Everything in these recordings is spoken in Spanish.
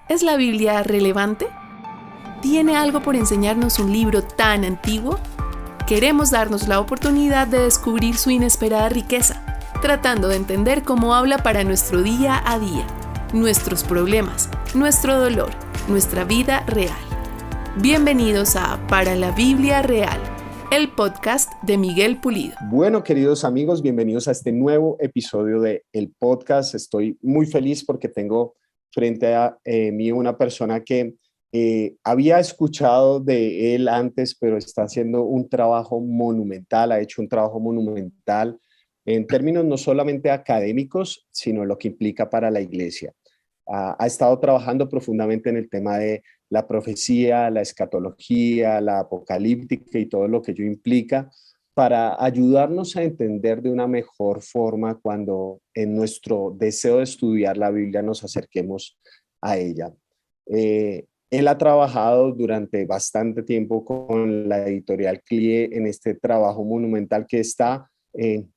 ¿Es la Biblia relevante? ¿Tiene algo por enseñarnos un libro tan antiguo? Queremos darnos la oportunidad de descubrir su inesperada riqueza, tratando de entender cómo habla para nuestro día a día, nuestros problemas, nuestro dolor, nuestra vida real. Bienvenidos a Para la Biblia Real, el podcast de Miguel Pulido. Bueno, queridos amigos, bienvenidos a este nuevo episodio de el podcast. Estoy muy feliz porque tengo frente a mí una persona que había escuchado de él antes, pero está haciendo un trabajo monumental, ha hecho un trabajo monumental en términos no solamente académicos, sino lo que implica para la iglesia. Ha estado trabajando profundamente en el tema de la profecía, la escatología, la apocalíptica y todo lo que ello implica para ayudarnos a entender de una mejor forma cuando en nuestro deseo de estudiar la Biblia nos acerquemos a ella. Él ha trabajado durante bastante tiempo con la editorial CLIE en este trabajo monumental que está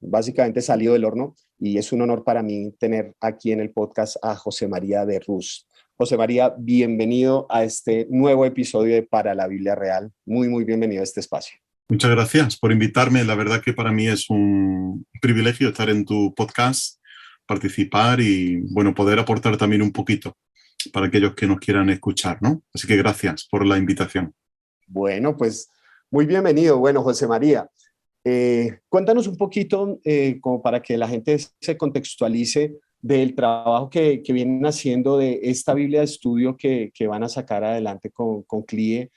básicamente salido del horno, y es un honor para mí tener aquí en el podcast a José María de Rus. José María, bienvenido a este nuevo episodio de Para la Biblia Real. Muy bienvenido a este espacio. Muchas gracias por invitarme. La verdad que para mí es un privilegio estar en tu podcast, participar y, bueno, poder aportar también un poquito para aquellos que nos quieran escuchar, ¿no? Así que gracias por la invitación. Bueno, pues muy bienvenido. Bueno, José María, cuéntanos un poquito como para que la gente se contextualice del trabajo que vienen haciendo de esta Biblia de estudio que van a sacar adelante con CLIE.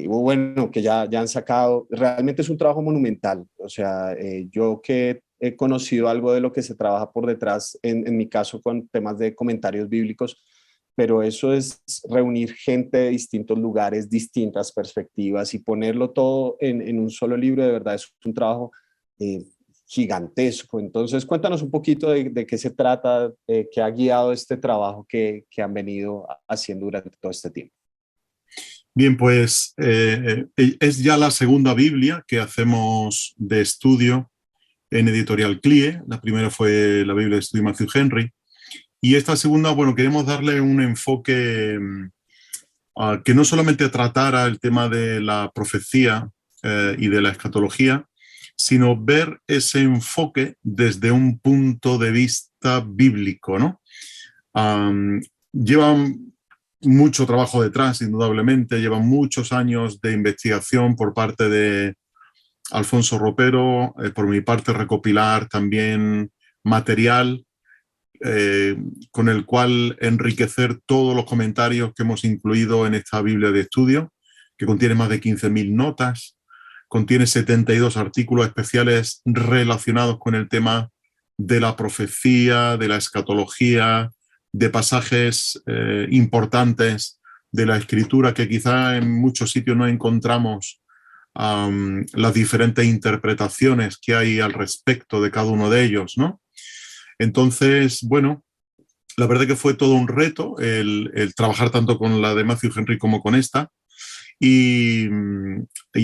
O bueno, que ya han sacado. Realmente es un trabajo monumental. O sea, yo que he conocido algo de lo que se trabaja por detrás, en mi caso con temas de comentarios bíblicos, pero eso es reunir gente de distintos lugares, distintas perspectivas y ponerlo todo en un solo libro. De verdad es un trabajo gigantesco. Entonces, cuéntanos un poquito de qué se trata, qué ha guiado este trabajo que han venido haciendo durante todo este tiempo. Bien, pues es ya la segunda Biblia que hacemos de estudio en Editorial CLIE. La primera fue la Biblia de estudio Matthew Henry. Y esta segunda, bueno, queremos darle un enfoque que no solamente tratara el tema de la profecía y de la escatología, sino ver ese enfoque desde un punto de vista bíblico, ¿no? Llevan mucho trabajo detrás, indudablemente, llevan muchos años de investigación por parte de Alfonso Ropero, por mi parte recopilar también material con el cual enriquecer todos los comentarios que hemos incluido en esta Biblia de estudio, que contiene más de 15.000 notas, contiene 72 artículos especiales relacionados con el tema de la profecía, de la escatología, de pasajes importantes de la escritura que quizá en muchos sitios no encontramos las diferentes interpretaciones que hay al respecto de cada uno de ellos, ¿no? Entonces, bueno, la verdad que fue todo un reto el trabajar tanto con la de Matthew Henry como con esta, y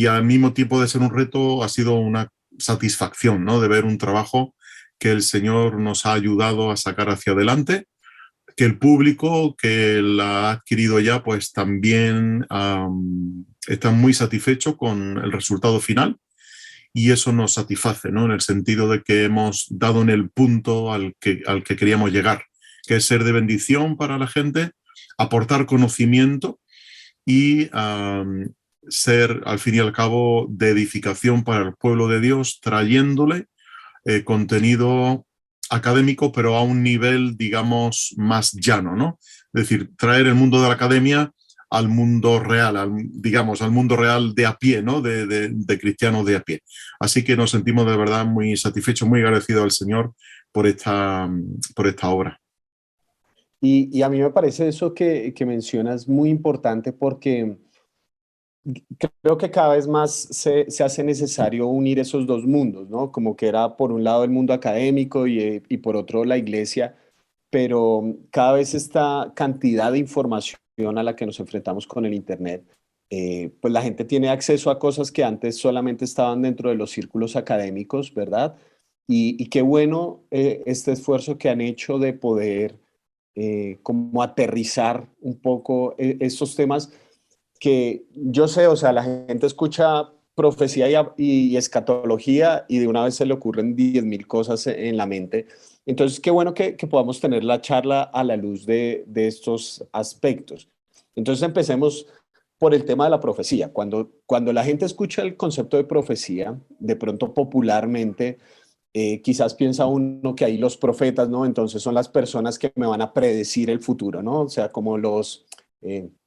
al mismo tiempo de ser un reto ha sido una satisfacción, ¿no? De ver un trabajo que el Señor nos ha ayudado a sacar hacia adelante, que el público que la ha adquirido ya pues también está muy satisfecho con el resultado final, y eso nos satisface, ¿no? En el sentido de que hemos dado en el punto al que queríamos llegar, que es ser de bendición para la gente, aportar conocimiento y ser al fin y al cabo de edificación para el pueblo de Dios, trayéndole contenido académico, pero a un nivel, digamos, más llano, ¿no? Es decir, traer el mundo de la academia al mundo real, al mundo real de a pie, ¿no? De cristianos de a pie. Así que nos sentimos de verdad muy satisfechos, muy agradecidos al Señor por esta obra. Y a mí me parece eso que mencionas muy importante, porque creo que cada vez más se hace necesario unir esos dos mundos, ¿no? Como que era por un lado el mundo académico y por otro la iglesia, pero cada vez esta cantidad de información a la que nos enfrentamos con el Internet, pues la gente tiene acceso a cosas que antes solamente estaban dentro de los círculos académicos, ¿verdad? Y qué bueno este esfuerzo que han hecho de poder como aterrizar un poco estos temas que yo sé, o sea, la gente escucha profecía y escatología y de una vez se le ocurren 10.000 cosas en la mente. Entonces, qué bueno que podamos tener la charla a la luz de estos aspectos. Entonces, empecemos por el tema de la profecía. Cuando la gente escucha el concepto de profecía, de pronto popularmente, quizás piensa uno que ahí los profetas, ¿no? Entonces son las personas que me van a predecir el futuro, ¿no? O sea, como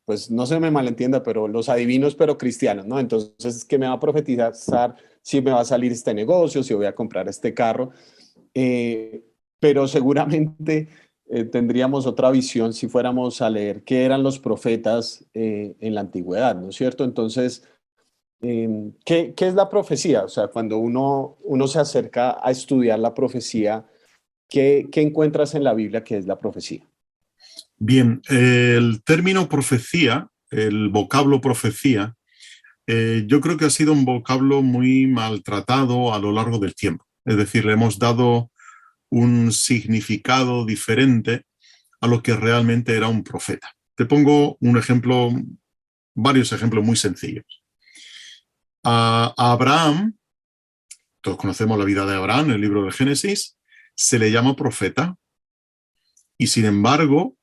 pues no se me malentienda, pero los adivinos, pero cristianos, ¿no? Entonces, que me va a profetizar si me va a salir este negocio, si voy a comprar este carro. Eh, pero seguramente tendríamos otra visión si fuéramos a leer qué eran los profetas en la antigüedad, ¿no es cierto? Entonces, ¿qué es la profecía? O sea, cuando uno se acerca a estudiar la profecía, ¿qué encuentras en la Biblia que es la profecía? Bien, el término profecía, el vocablo profecía, yo creo que ha sido un vocablo muy maltratado a lo largo del tiempo. Es decir, le hemos dado un significado diferente a lo que realmente era un profeta. Te pongo un ejemplo, varios ejemplos muy sencillos. A Abraham, todos conocemos la vida de Abraham en el libro de Génesis, se le llama profeta y sin embargo,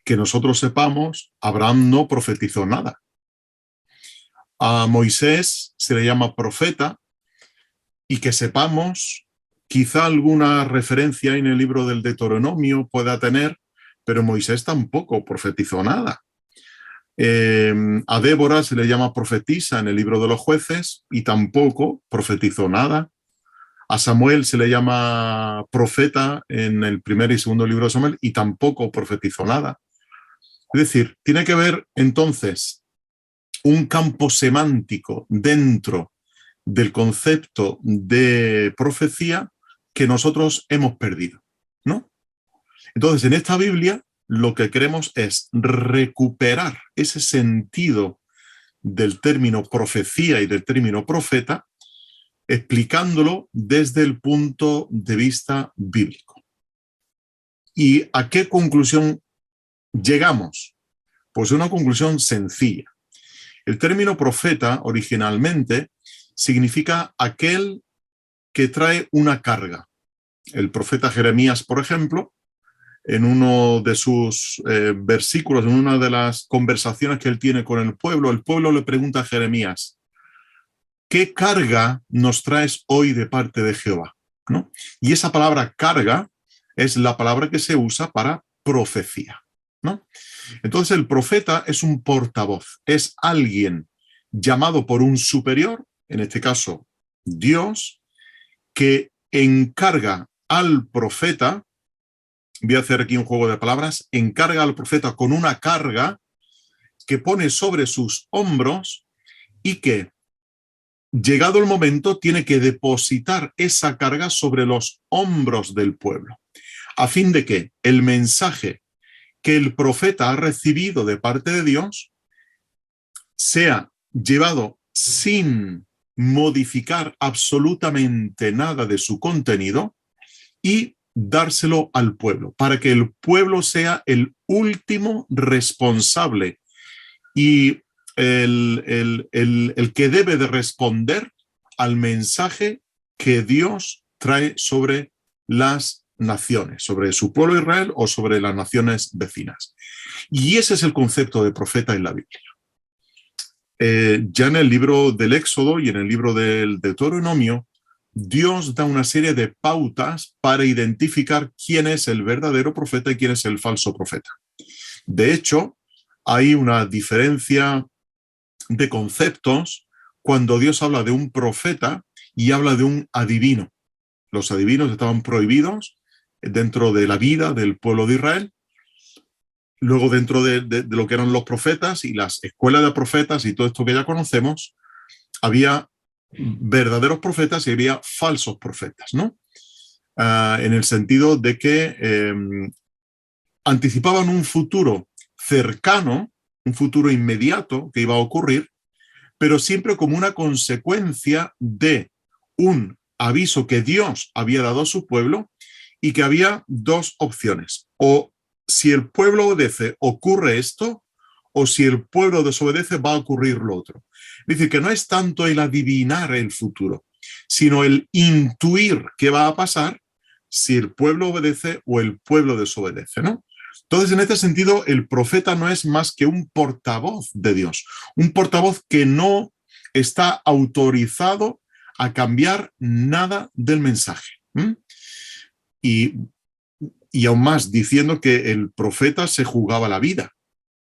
que nosotros sepamos, Abraham no profetizó nada. A Moisés se le llama profeta y que sepamos, quizá alguna referencia en el libro del Deuteronomio pueda tener, pero Moisés tampoco profetizó nada. A Débora se le llama profetisa en el libro de los jueces y tampoco profetizó nada. A Samuel se le llama profeta en el primer y segundo libro de Samuel y tampoco profetizó nada. Es decir, tiene que haber entonces un campo semántico dentro del concepto de profecía que nosotros hemos perdido, ¿no? Entonces, en esta Biblia lo que queremos es recuperar ese sentido del término profecía y del término profeta, explicándolo desde el punto de vista bíblico. ¿Y a qué conclusión llegamos? Pues una conclusión sencilla. El término profeta originalmente significa aquel que trae una carga. El profeta Jeremías, por ejemplo, en uno de sus versículos, en una de las conversaciones que él tiene con el pueblo le pregunta a Jeremías, ¿qué carga nos traes hoy de parte de Jehová? ¿No? Y esa palabra carga es la palabra que se usa para profecía, ¿no? Entonces el profeta es un portavoz, es alguien llamado por un superior, en este caso Dios, que encarga al profeta, voy a hacer aquí un juego de palabras, encarga al profeta con una carga que pone sobre sus hombros y que, llegado el momento, tiene que depositar esa carga sobre los hombros del pueblo, a fin de que el mensaje que el profeta ha recibido de parte de Dios sea llevado sin modificar absolutamente nada de su contenido y dárselo al pueblo, para que el pueblo sea el último responsable y el que debe de responder al mensaje que Dios trae sobre las naciones, sobre su pueblo Israel o sobre las naciones vecinas. Y ese es el concepto de profeta en la Biblia. Ya en el libro del Éxodo y en el libro del Deuteronomio, Dios da una serie de pautas para identificar quién es el verdadero profeta y quién es el falso profeta. De hecho, hay una diferencia de conceptos cuando Dios habla de un profeta y habla de un adivino. Los adivinos estaban prohibidos dentro de la vida del pueblo de Israel. Luego, dentro de lo que eran los profetas y las escuelas de profetas y todo esto que ya conocemos, había verdaderos profetas y había falsos profetas, ¿no? En el sentido de que anticipaban un futuro cercano, un futuro inmediato que iba a ocurrir, pero siempre como una consecuencia de un aviso que Dios había dado a su pueblo y que había dos opciones: o si el pueblo obedece, ocurre esto, o si el pueblo desobedece, va a ocurrir lo otro. Es decir, que no es tanto el adivinar el futuro, sino el intuir qué va a pasar si el pueblo obedece o el pueblo desobedece, ¿no? Entonces, en este sentido, el profeta no es más que un portavoz de Dios, un portavoz que no está autorizado a cambiar nada del mensaje. Y aún más, diciendo que el profeta se jugaba la vida.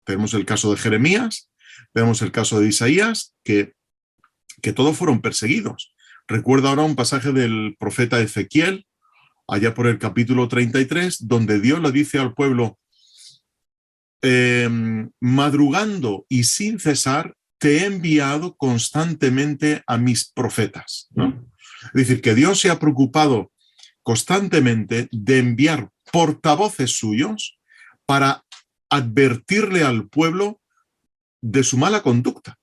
Tenemos el caso de Jeremías, tenemos el caso de Isaías, que todos fueron perseguidos. Recuerdo ahora un pasaje del profeta Ezequiel, allá por el capítulo 33, donde Dios le dice al pueblo, madrugando y sin cesar, te he enviado constantemente a mis profetas, ¿no? Es decir, que Dios se ha preocupado constantemente de enviar portavoces suyos para advertirle al pueblo de su mala conducta,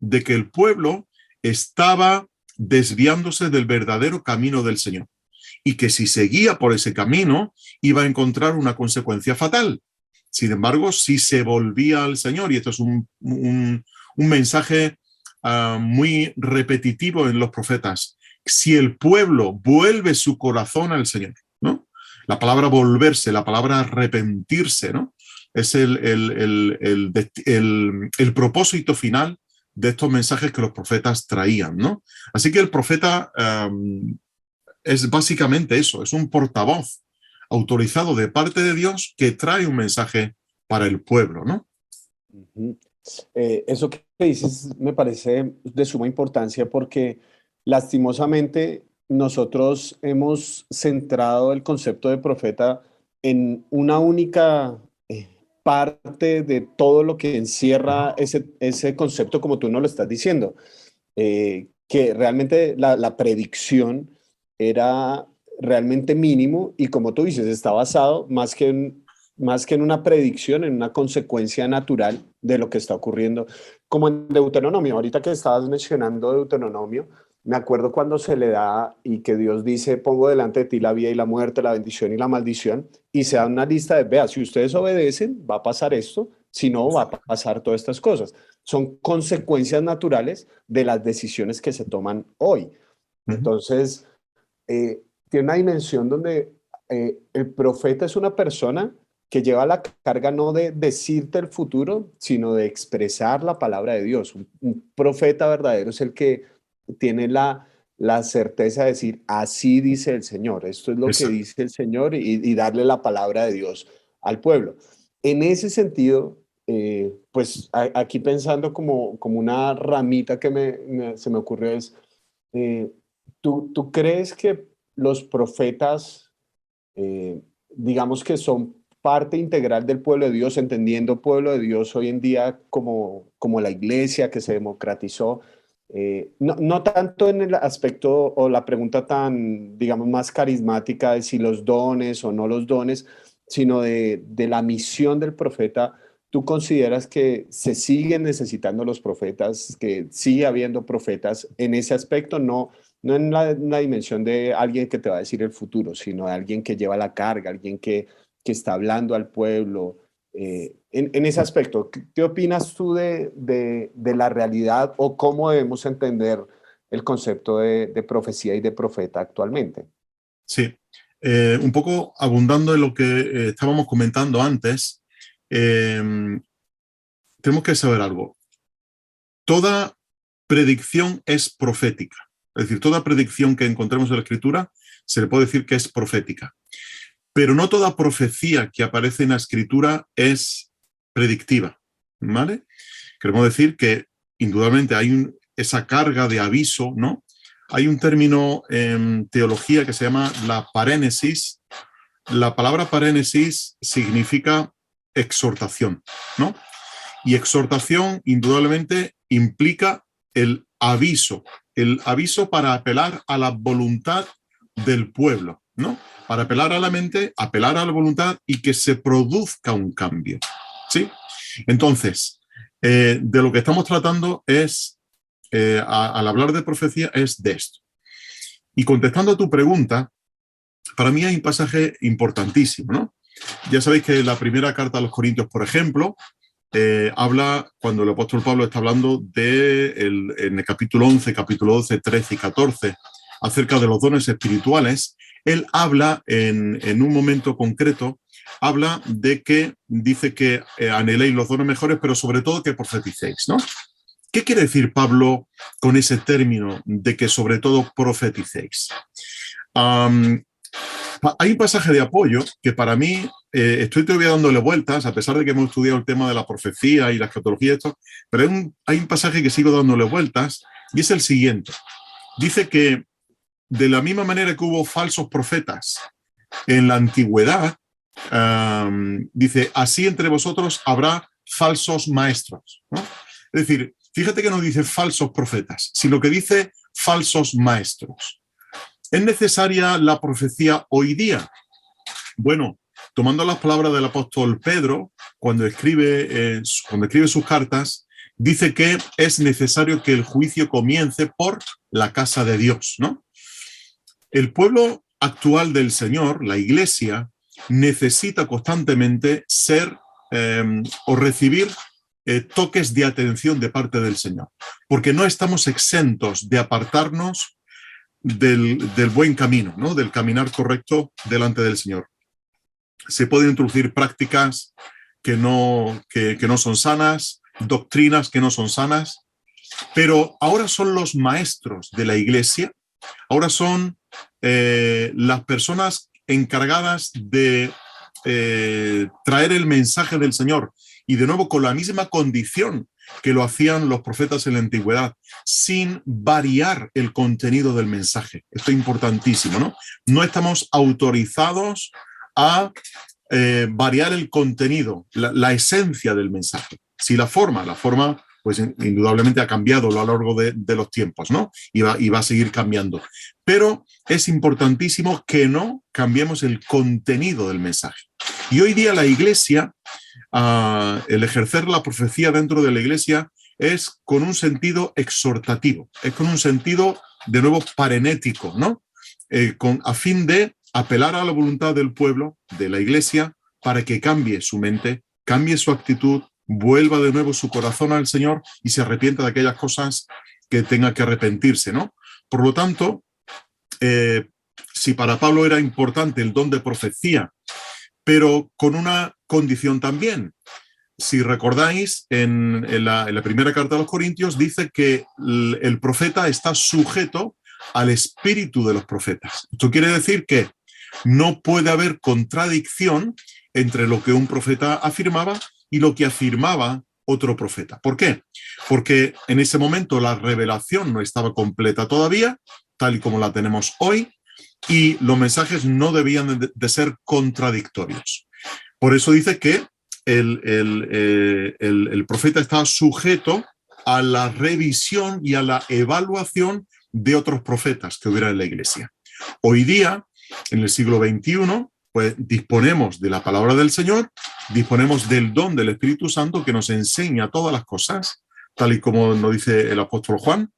de que el pueblo estaba desviándose del verdadero camino del Señor y que si seguía por ese camino iba a encontrar una consecuencia fatal. Sin embargo, si se volvía al Señor, y esto es un mensaje muy repetitivo en los profetas, si el pueblo vuelve su corazón al Señor, ¿no? La palabra volverse, la palabra arrepentirse, ¿no? Es el propósito final de estos mensajes que los profetas traían, ¿no? Así que el profeta es básicamente eso, es un portavoz autorizado de parte de Dios que trae un mensaje para el pueblo, ¿no? Eso que dices me parece de suma importancia porque lastimosamente nosotros hemos centrado el concepto de profeta en una única parte de todo lo que encierra ese concepto, como tú nos lo estás diciendo, que realmente la predicción era realmente mínimo y, como tú dices, está basado más que en una predicción, en una consecuencia natural de lo que está ocurriendo, como en Deuteronomio. Ahorita que estabas mencionando Deuteronomio, me acuerdo cuando se le da y que Dios dice, pongo delante de ti la vida y la muerte, la bendición y la maldición, y se da una lista de, vea, si ustedes obedecen, va a pasar esto, si no, va a pasar todas estas cosas. Son consecuencias naturales de las decisiones que se toman hoy. Entonces, tiene una dimensión donde el profeta es una persona que lleva la carga no de decirte el futuro, sino de expresar la palabra de Dios. Un profeta verdadero es el que tiene la certeza de decir, así dice el Señor, esto es lo que dice el Señor y darle la palabra de Dios al pueblo. En ese sentido, pues aquí pensando como una ramita que se me ocurrió es, ¿tú crees que los profetas, digamos que son parte integral del pueblo de Dios, entendiendo pueblo de Dios hoy en día como la iglesia que se democratizó? No tanto en el aspecto o la pregunta tan, digamos, más carismática de si los dones o no los dones, sino de la misión del profeta. ¿Tú consideras que se siguen necesitando los profetas, que sigue habiendo profetas en ese aspecto? No en la dimensión de alguien que te va a decir el futuro, sino de alguien que lleva la carga, alguien que está hablando al pueblo. En ese aspecto, ¿qué opinas tú de la realidad o cómo debemos entender el concepto de profecía y de profeta actualmente? Sí, un poco abundando en lo que estábamos comentando antes, tenemos que saber algo. Toda predicción es profética. Es decir, toda predicción que encontremos en la Escritura se le puede decir que es profética. Pero no toda profecía que aparece en la Escritura es predictiva, ¿vale? Queremos decir que indudablemente hay esa carga de aviso, ¿no? Hay un término en teología que se llama la parénesis. La palabra parénesis significa exhortación, ¿no? Y exhortación indudablemente implica el aviso para apelar a la voluntad del pueblo, ¿no? Para apelar a la mente, apelar a la voluntad y que se produzca un cambio, ¿sí? Entonces, de lo que estamos tratando es, al hablar de profecía, es de esto. Y contestando a tu pregunta, para mí hay un pasaje importantísimo, ¿no? Ya sabéis que la primera carta a los Corintios, por ejemplo, habla, cuando el apóstol Pablo está hablando en el capítulo 11, capítulo 12, 13 y 14, acerca de los dones espirituales. Él habla en un momento concreto, habla de que dice que anheléis los dones mejores, pero sobre todo que profeticéis, ¿no? ¿Qué quiere decir Pablo con ese término de que sobre todo profeticéis? Hay un pasaje de apoyo que para mí estoy todavía dándole vueltas, a pesar de que hemos estudiado el tema de la profecía y la escatología y esto, pero hay un pasaje que sigo dándole vueltas y es el siguiente. Dice que de la misma manera que hubo falsos profetas en la antigüedad, dice, así entre vosotros habrá falsos maestros, ¿no? Es decir, fíjate que no dice falsos profetas, sino que dice falsos maestros. ¿Es necesaria la profecía hoy día? Bueno, tomando las palabras del apóstol Pedro, cuando escribe sus cartas, dice que es necesario que el juicio comience por la casa de Dios, ¿no? El pueblo actual del Señor, la Iglesia, necesita constantemente ser o recibir toques de atención de parte del Señor, porque no estamos exentos de apartarnos del buen camino, ¿no? Del caminar correcto delante del Señor. Se pueden introducir prácticas que no son sanas, doctrinas que no son sanas, pero ahora son los maestros de la Iglesia, ahora son las personas encargadas de traer el mensaje del Señor, y de nuevo con la misma condición que lo hacían los profetas en la antigüedad, sin variar el contenido del mensaje. Esto es importantísimo, ¿no? No estamos autorizados a variar el contenido, la esencia del mensaje. Si la forma, pues indudablemente ha cambiado a lo largo de los tiempos, ¿no? Y va a seguir cambiando. Pero es importantísimo que no cambiemos el contenido del mensaje. Y hoy día la Iglesia, el ejercer la profecía dentro de la Iglesia es con un sentido exhortativo, es con un sentido, de nuevo, parenético, ¿no? A fin de apelar a la voluntad del pueblo, de la Iglesia, para que cambie su mente, cambie su actitud, vuelva de nuevo su corazón al Señor y se arrepienta de aquellas cosas que tenga que arrepentirse, ¿no? Por lo tanto, si para Pablo era importante el don de profecía, pero con una condición también. Si recordáis, en la primera carta a los Corintios dice que el profeta está sujeto al espíritu de los profetas. Esto quiere decir que no puede haber contradicción entre lo que un profeta afirmaba y lo que afirmaba otro profeta. ¿Por qué? Porque en ese momento la revelación no estaba completa todavía, tal y como la tenemos hoy, y los mensajes no debían de ser contradictorios. Por eso dice que el profeta está sujeto a la revisión y a la evaluación de otros profetas que hubiera en la Iglesia. Hoy día, en el siglo XXI, pues disponemos de la palabra del Señor, disponemos del don del Espíritu Santo que nos enseña todas las cosas, tal y como nos dice el apóstol Juan,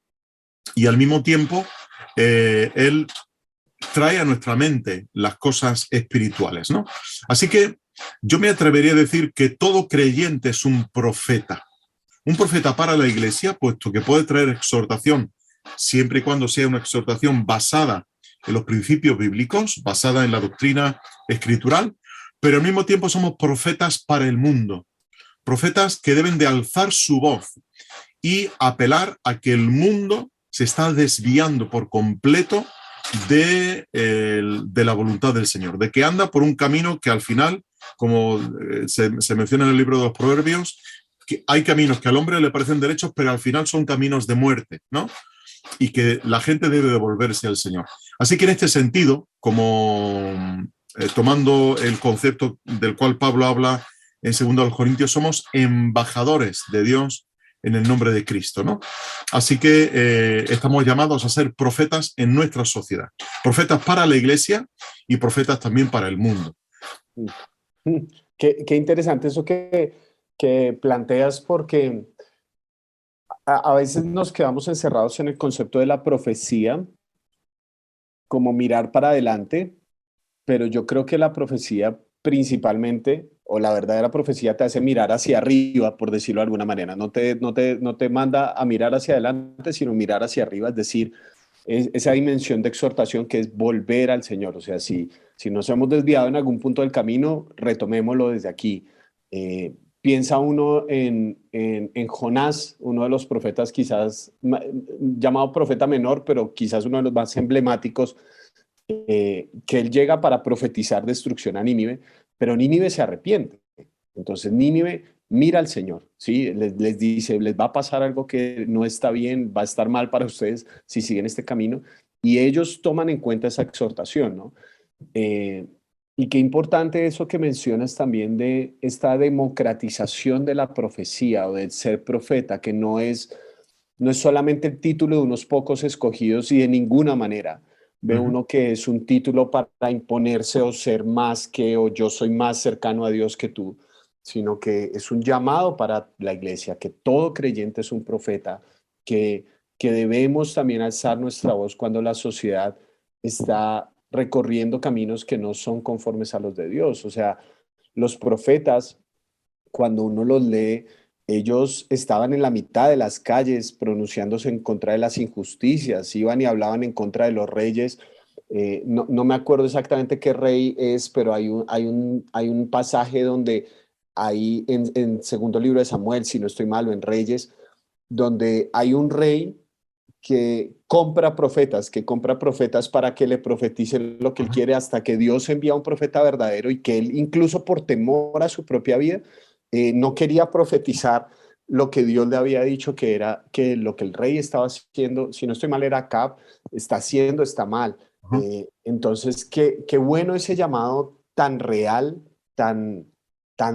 y al mismo tiempo Él trae a nuestra mente las cosas espirituales, ¿no? Así que yo me atrevería a decir que todo creyente es un profeta para la Iglesia, puesto que puede traer exhortación siempre y cuando sea una exhortación basada en los principios bíblicos, basada en la doctrina escritural, pero al mismo tiempo somos profetas para el mundo, profetas que deben de alzar su voz y apelar a que el mundo se está desviando por completo de la voluntad del Señor, de que anda por un camino que al final, como se menciona en el libro de los Proverbios, que hay caminos que al hombre le parecen derechos, pero al final son caminos de muerte, ¿no? Y que la gente debe devolverse al Señor. Así que en este sentido, como tomando el concepto del cual Pablo habla en 2 Corintios, somos embajadores de Dios en el nombre de Cristo, ¿no? Así que estamos llamados a ser profetas en nuestra sociedad. Profetas para la Iglesia y profetas también para el mundo. Qué interesante eso que planteas, porque a veces nos quedamos encerrados en el concepto de la profecía, como mirar para adelante, pero yo creo que la profecía principalmente, o la verdadera profecía te hace mirar hacia arriba, por decirlo de alguna manera. No te manda a mirar hacia adelante, sino mirar hacia arriba, es decir, esa dimensión de exhortación que es volver al Señor. O sea, si nos hemos desviado en algún punto del camino, retomémoslo desde aquí. Piensa uno en Jonás, uno de los profetas quizás llamado profeta menor, pero quizás uno de los más emblemáticos, que él llega para profetizar destrucción a Nínive, pero Nínive se arrepiente. Entonces Nínive mira al Señor, ¿sí? Les dice, les va a pasar algo que no está bien, va a estar mal para ustedes si siguen este camino, y ellos toman en cuenta esa exhortación, ¿no? Y qué importante eso que mencionas también de esta democratización de la profecía o del ser profeta, que no es solamente el título de unos pocos escogidos y de ninguna manera ve uno que es un título para imponerse o ser más que, o yo soy más cercano a Dios que tú, sino que es un llamado para la iglesia, que todo creyente es un profeta, que debemos también alzar nuestra voz cuando la sociedad está recorriendo caminos que no son conformes a los de Dios. O sea, los profetas, cuando uno los lee, ellos estaban en la mitad de las calles pronunciándose en contra de las injusticias, iban y hablaban en contra de los reyes. No me acuerdo exactamente qué rey es, pero hay un pasaje donde hay en segundo libro de Samuel, si no estoy mal, o en Reyes, donde hay un rey que compra profetas para que le profeticen lo que él quiere, hasta que Dios envía un profeta verdadero, y que él, incluso por temor a su propia vida, no quería profetizar lo que Dios le había dicho, que era que lo que el rey estaba haciendo, si no estoy mal, era Acab, está haciendo, está mal. Entonces, qué bueno ese llamado tan real, tan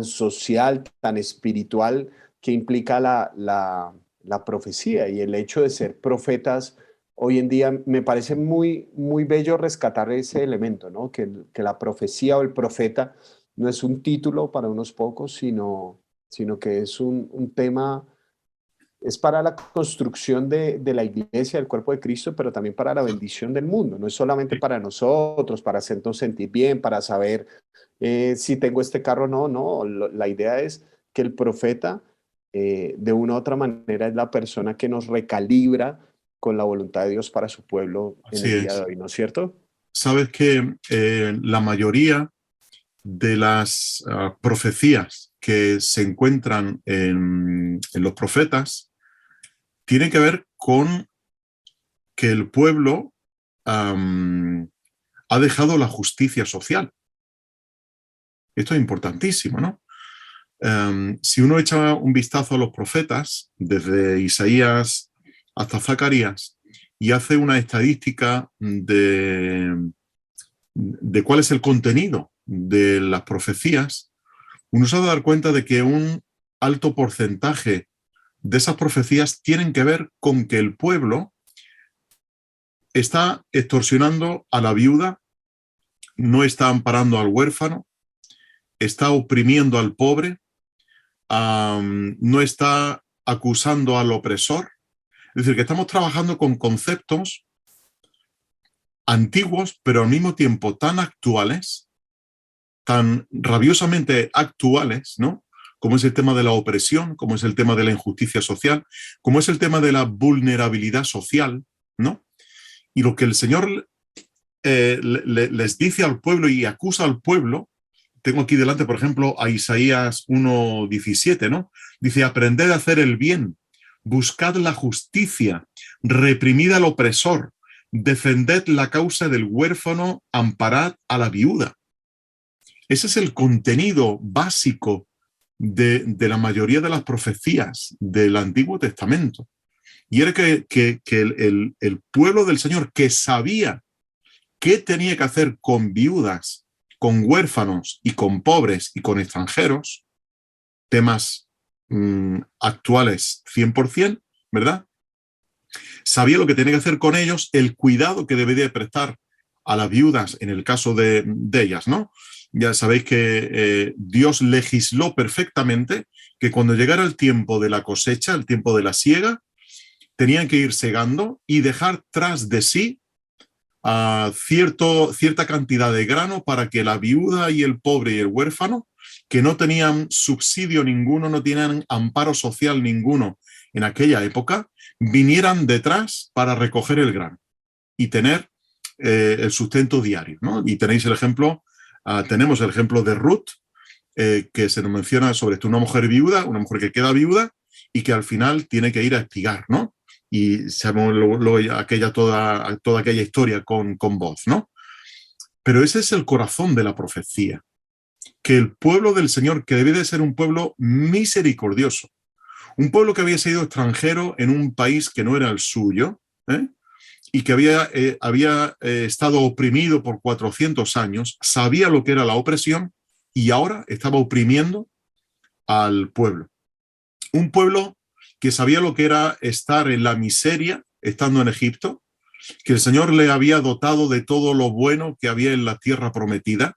social, tan espiritual, que implica la profecía y el hecho de ser profetas. Hoy en día me parece muy, muy bello rescatar ese elemento, ¿no? Que la profecía o el profeta no es un título para unos pocos, sino que es un tema, es para la construcción de la iglesia, del cuerpo de Cristo, pero también para la bendición del mundo. No es solamente para nosotros, para hacernos sentir bien, para saber si tengo este carro o no. No, la idea es que el profeta, de una u otra manera, es la persona que nos recalibra con la voluntad de Dios para su pueblo en Así el día de es. hoy, ¿no es cierto? Sabes que la mayoría de las profecías que se encuentran en los profetas tienen que ver con que el pueblo ha dejado la justicia social. Esto es importantísimo, ¿no? Si uno echa un vistazo a los profetas, desde Isaías hasta Zacarías, y hace una estadística de cuál es el contenido de las profecías, uno se va a dar cuenta de que un alto porcentaje de esas profecías tienen que ver con que el pueblo está extorsionando a la viuda, no está amparando al huérfano, está oprimiendo al pobre, no está acusando al opresor. Es decir, que estamos trabajando con conceptos antiguos, pero al mismo tiempo tan actuales, tan rabiosamente actuales, ¿no? Como es el tema de la opresión, como es el tema de la injusticia social, como es el tema de la vulnerabilidad social, ¿no? Y lo que el Señor les dice al pueblo y acusa al pueblo, tengo aquí delante, por ejemplo, a Isaías 1:17, ¿no? Dice, aprended a hacer el bien, buscad la justicia, reprimid al opresor, defended la causa del huérfano, amparad a la viuda. Ese es el contenido básico de la mayoría de las profecías del Antiguo Testamento. Y era que el pueblo del Señor, que sabía qué tenía que hacer con viudas, con huérfanos y con pobres y con extranjeros, temas actuales 100%, ¿verdad? Sabía lo que tenía que hacer con ellos, el cuidado que debería prestar a las viudas en el caso de ellas, ¿no? Ya sabéis que Dios legisló perfectamente que cuando llegara el tiempo de la cosecha, el tiempo de la siega, tenían que ir segando y dejar tras de sí cierta cantidad de grano para que la viuda y el pobre y el huérfano, que no tenían subsidio ninguno, no tenían amparo social ninguno en aquella época, vinieran detrás para recoger el grano y tener el sustento diario, ¿no? Y tenéis el ejemplo, tenemos el ejemplo de Ruth, que se nos menciona sobre esto, una mujer viuda, una mujer que queda viuda y que al final tiene que ir a espigar, ¿no? Y sabemos toda aquella historia con voz, ¿no? Pero ese es el corazón de la profecía, que el pueblo del Señor, que debe de ser un pueblo misericordioso, un pueblo que había sido extranjero en un país que no era el suyo, y que había estado oprimido por 400 años, sabía lo que era la opresión y ahora estaba oprimiendo al pueblo. Un pueblo que sabía lo que era estar en la miseria, estando en Egipto, que el Señor le había dotado de todo lo bueno que había en la tierra prometida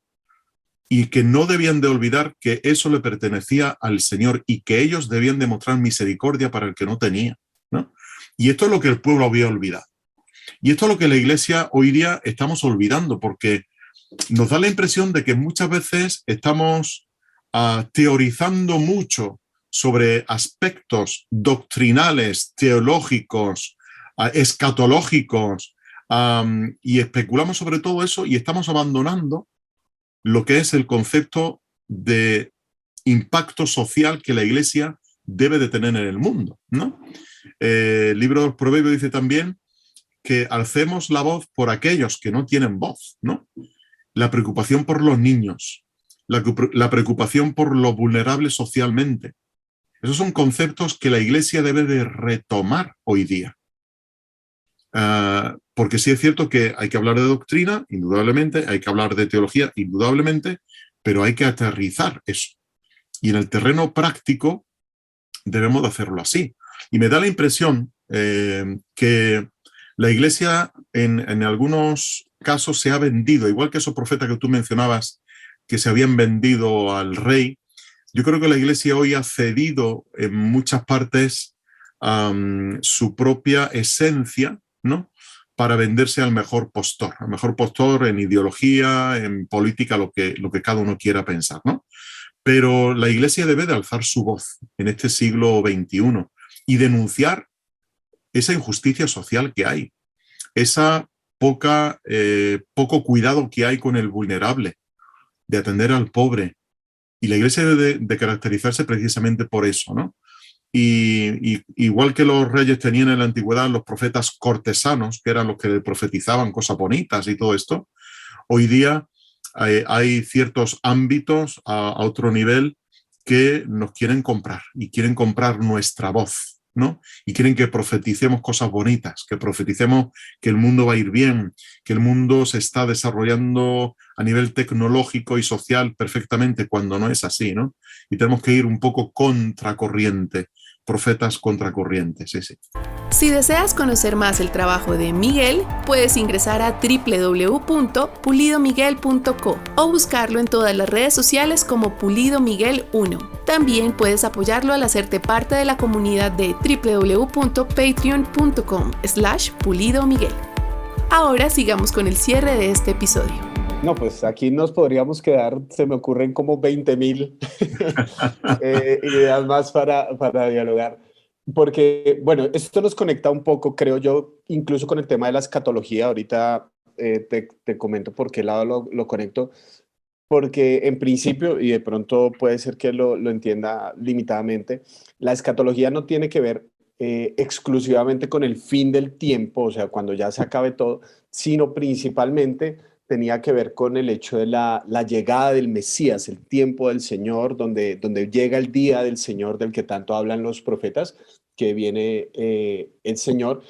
y que no debían de olvidar que eso le pertenecía al Señor y que ellos debían demostrar misericordia para el que no tenía, ¿no? Y esto es lo que el pueblo había olvidado. Y esto es lo que la Iglesia hoy día estamos olvidando, porque nos da la impresión de que muchas veces estamos teorizando mucho sobre aspectos doctrinales, teológicos, escatológicos, y especulamos sobre todo eso y estamos abandonando lo que es el concepto de impacto social que la Iglesia debe de tener en el mundo, ¿no? El libro de los Proverbios dice también que alcemos la voz por aquellos que no tienen voz, ¿no? La preocupación por los niños, la preocupación por los vulnerables socialmente. Esos son conceptos que la Iglesia debe de retomar hoy día. Porque sí es cierto que hay que hablar de doctrina, indudablemente, hay que hablar de teología, indudablemente, pero hay que aterrizar eso. Y en el terreno práctico debemos de hacerlo así. Y me da la impresión que la Iglesia en algunos casos se ha vendido, igual que esos profetas que tú mencionabas que se habían vendido al rey. Yo creo que la Iglesia hoy ha cedido en muchas partes su propia esencia, ¿no? Para venderse al mejor postor en ideología, en política, lo que cada uno quiera pensar, ¿no? Pero la Iglesia debe de alzar su voz en este siglo XXI y denunciar esa injusticia social que hay, esa poco cuidado que hay con el vulnerable, de atender al pobre. Y la Iglesia debe de caracterizarse precisamente por eso, ¿no? Y igual que los reyes tenían en la antigüedad los profetas cortesanos, que eran los que profetizaban cosas bonitas y todo esto, hoy día hay ciertos ámbitos a otro nivel que nos quieren comprar y quieren comprar nuestra voz, ¿no? Y quieren que profeticemos cosas bonitas, que profeticemos que el mundo va a ir bien, que el mundo se está desarrollando a nivel tecnológico y social perfectamente, cuando no es así, ¿no? Y tenemos que ir un poco contracorriente, profetas contracorrientes, sí, sí. Si deseas conocer más el trabajo de Miguel, puedes ingresar a www.pulidomiguel.co o buscarlo en todas las redes sociales como Pulido Miguel 1. También puedes apoyarlo al hacerte parte de la comunidad de www.patreon.com/pulidomiguel. Ahora sigamos con el cierre de este episodio. No, pues aquí nos podríamos quedar, se me ocurren como 20,000 ideas más para dialogar. Porque, bueno, esto nos conecta un poco, creo yo, incluso con el tema de la escatología. Ahorita te comento por qué lado lo conecto. Porque en principio, y de pronto puede ser que lo entienda limitadamente, la escatología no tiene que ver exclusivamente con el fin del tiempo, o sea, cuando ya se acabe todo, sino principalmente tenía que ver con el hecho de la llegada del Mesías, el tiempo del Señor, donde llega el día del Señor del que tanto hablan los profetas, que viene el Señor.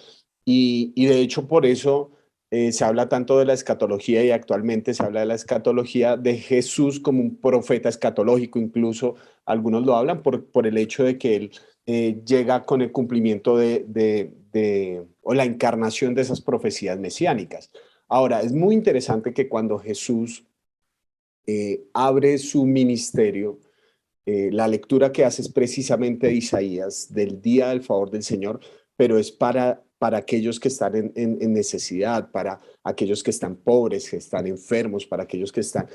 Y de hecho por eso se habla tanto de la escatología y actualmente se habla de la escatología de Jesús como un profeta escatológico. Incluso algunos lo hablan por el hecho de que él llega con el cumplimiento o la encarnación de esas profecías mesiánicas. Ahora, es muy interesante que cuando Jesús abre su ministerio, la lectura que hace es precisamente de Isaías, del día del favor del Señor, pero es para para aquellos que están en necesidad, para aquellos que están pobres, que están enfermos, para aquellos que están...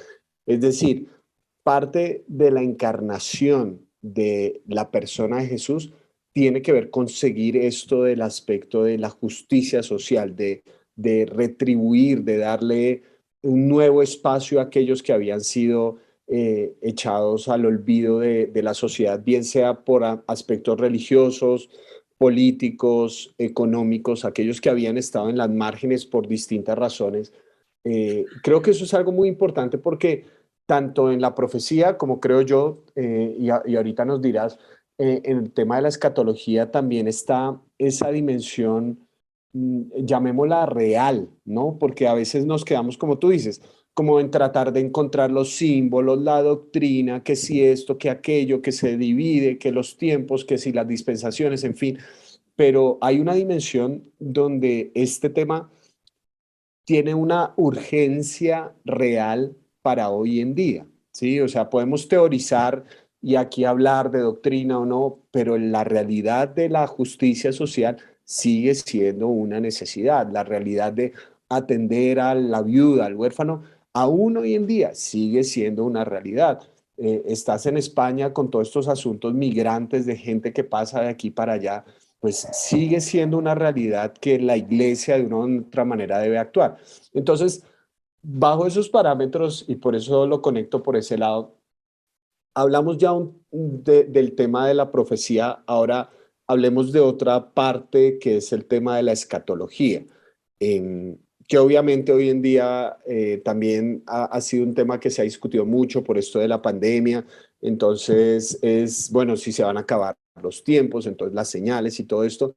Es decir, parte de la encarnación de la persona de Jesús tiene que ver con seguir esto del aspecto de la justicia social, de retribuir, de darle un nuevo espacio a aquellos que habían sido echados al olvido de la sociedad, bien sea por aspectos religiosos, políticos, económicos, aquellos que habían estado en las márgenes por distintas razones. Creo que eso es algo muy importante porque tanto en la profecía como creo yo, y ahorita nos dirás, en el tema de la escatología también está esa dimensión, llamémosla real, ¿no? Porque a veces nos quedamos, como tú dices, como en tratar de encontrar los símbolos, la doctrina, que si esto, que aquello, que se divide, que los tiempos, que si las dispensaciones, en fin. Pero hay una dimensión donde este tema tiene una urgencia real para hoy en día, ¿sí? O sea, podemos teorizar y aquí hablar de doctrina o no, pero la realidad de la justicia social sigue siendo una necesidad. La realidad de atender a la viuda, al huérfano, aún hoy en día sigue siendo una realidad. Estás en España con todos estos asuntos migrantes de gente que pasa de aquí para allá, pues sigue siendo una realidad que la iglesia de una u otra manera debe actuar. Entonces, bajo esos parámetros, y por eso lo conecto por ese lado, hablamos ya del tema de la profecía, ahora hablemos de otra parte que es el tema de la escatología, que obviamente hoy en día también ha sido un tema que se ha discutido mucho por esto de la pandemia. Entonces es, bueno, si se van a acabar los tiempos, entonces las señales y todo esto,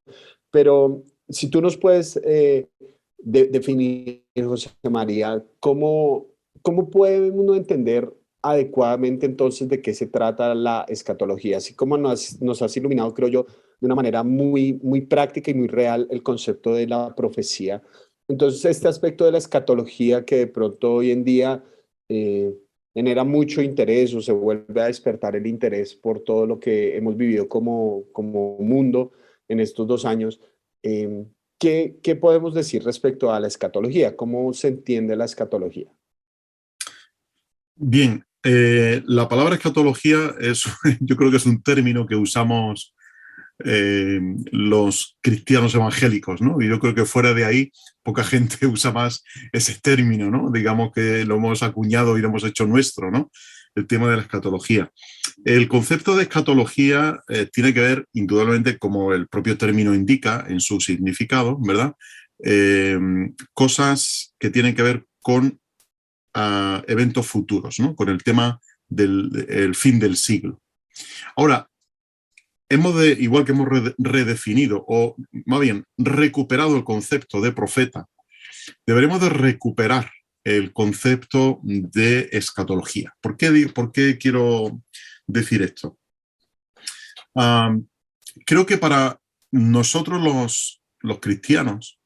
pero si tú nos puedes definir, José María, ¿cómo puede uno entender adecuadamente entonces de qué se trata la escatología? Así como nos has iluminado, creo yo, de una manera muy, muy práctica y muy real el concepto de la profecía. Entonces, este aspecto de la escatología que de pronto hoy en día eh, genera mucho interés o se vuelve a despertar el interés por todo lo que hemos vivido como mundo en estos 2 años. eh, ¿Qué podemos decir respecto a la escatología? ¿Cómo se entiende la escatología? Bien, la palabra escatología es, yo creo que es un término que usamos los cristianos evangélicos, ¿no? Y yo creo que fuera de ahí poca gente usa más ese término, ¿no? Digamos que lo hemos acuñado y lo hemos hecho nuestro, ¿no? El tema de la escatología. El concepto de escatología tiene que ver, indudablemente, como el propio término indica en su significado, ¿verdad? Cosas que tienen que ver con eventos futuros, ¿no? Con el tema del fin del siglo. Ahora, igual que hemos redefinido, o más bien recuperado el concepto de profeta, deberemos de recuperar el concepto de escatología. ¿Por qué quiero decir esto? Creo que para nosotros los cristianos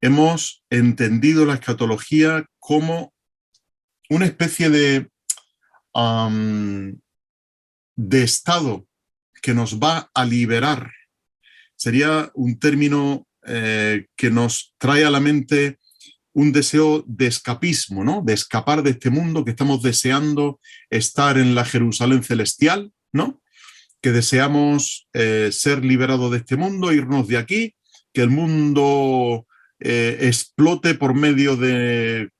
hemos entendido la escatología como una especie de estado que nos va a liberar. Sería un término que nos trae a la mente un deseo de escapismo, ¿no? De escapar de este mundo, que estamos deseando estar en la Jerusalén celestial, ¿no? Que deseamos ser liberados de este mundo, irnos de aquí, que el mundo explote por medio de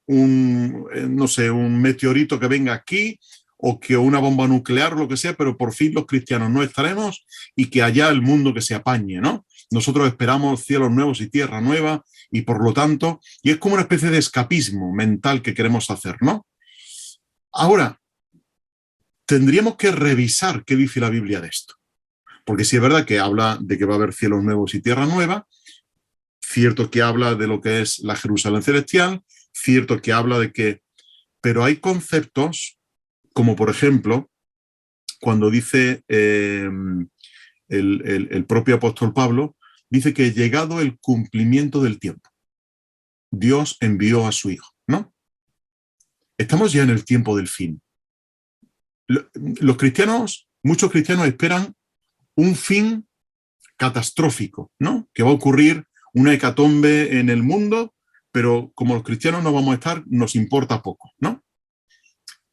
no sé, un meteorito que venga aquí, o que una bomba nuclear, lo que sea, pero por fin los cristianos no estaremos y que allá el mundo que se apañe, ¿no? Nosotros esperamos cielos nuevos y tierra nueva y por lo tanto, y es como una especie de escapismo mental que queremos hacer, ¿no? Ahora, tendríamos que revisar qué dice la Biblia de esto. Porque sí es verdad que habla de que va a haber cielos nuevos y tierra nueva, cierto que habla de lo que es la Jerusalén celestial, cierto que habla de que... Pero hay conceptos como por ejemplo, cuando dice el propio apóstol Pablo, dice que llegado el cumplimiento del tiempo, Dios envió a su Hijo, ¿no? Estamos ya en el tiempo del fin. Los cristianos, muchos cristianos esperan un fin catastrófico, ¿no? Que va a ocurrir una hecatombe en el mundo, pero como los cristianos no vamos a estar, nos importa poco, ¿no?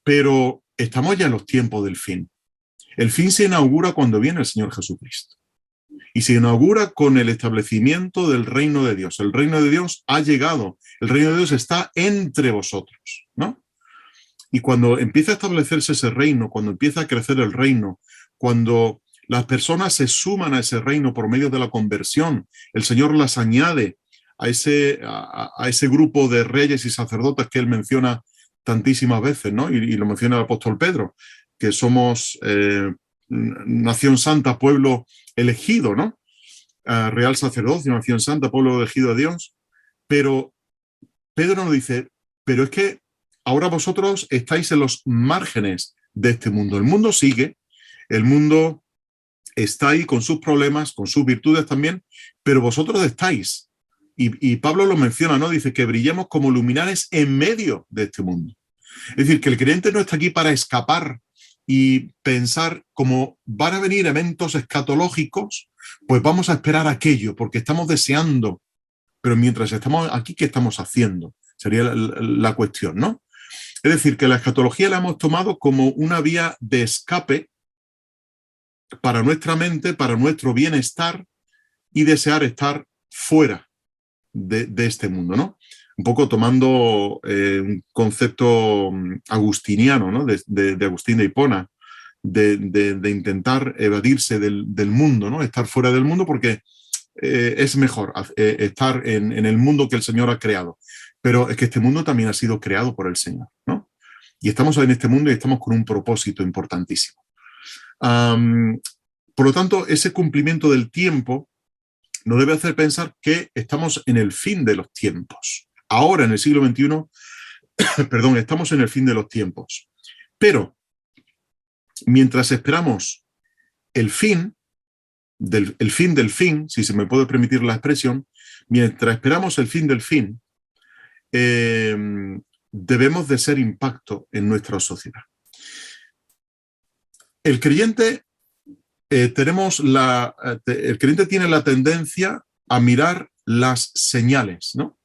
Pero estamos ya en los tiempos del fin. El fin se inaugura cuando viene el Señor Jesucristo. Y se inaugura con el establecimiento del reino de Dios. El reino de Dios ha llegado. El reino de Dios está entre vosotros, ¿no? Y cuando empieza a establecerse ese reino, cuando empieza a crecer el reino, cuando las personas se suman a ese reino por medio de la conversión, el Señor las añade a ese grupo de reyes y sacerdotes que él menciona tantísimas veces, ¿no? Y lo menciona el apóstol Pedro, que somos nación santa, pueblo elegido, ¿no? Real sacerdocio, nación santa, pueblo elegido de Dios. Pero Pedro nos dice, pero es que ahora vosotros estáis en los márgenes de este mundo. El mundo sigue, el mundo está ahí con sus problemas, con sus virtudes también, pero vosotros estáis. Y Pablo lo menciona, ¿no? Dice que brillemos como luminares en medio de este mundo. Es decir, que el creyente no está aquí para escapar y pensar como van a venir eventos escatológicos, pues vamos a esperar aquello, porque estamos deseando. Pero mientras estamos aquí, ¿qué estamos haciendo? Sería la cuestión, ¿no? Es decir, que la escatología la hemos tomado como una vía de escape para nuestra mente, para nuestro bienestar y desear estar fuera de este mundo, ¿no? Un poco tomando un concepto agustiniano, ¿no? de Agustín de Hipona, de intentar evadirse del mundo, ¿no? Estar fuera del mundo porque es mejor estar en el mundo que el Señor ha creado. Pero es que este mundo también ha sido creado por el Señor, ¿no? Y estamos en este mundo y estamos con un propósito importantísimo. Por lo tanto, ese cumplimiento del tiempo nos debe hacer pensar que estamos en el fin de los tiempos. Ahora, en el siglo XXI, perdón, estamos en el fin de los tiempos. Pero, mientras esperamos el fin del fin, si se me puede permitir la expresión, mientras esperamos el fin del fin, debemos de ser impacto en nuestra sociedad. El creyente, el creyente tiene la tendencia a mirar las señales, ¿no?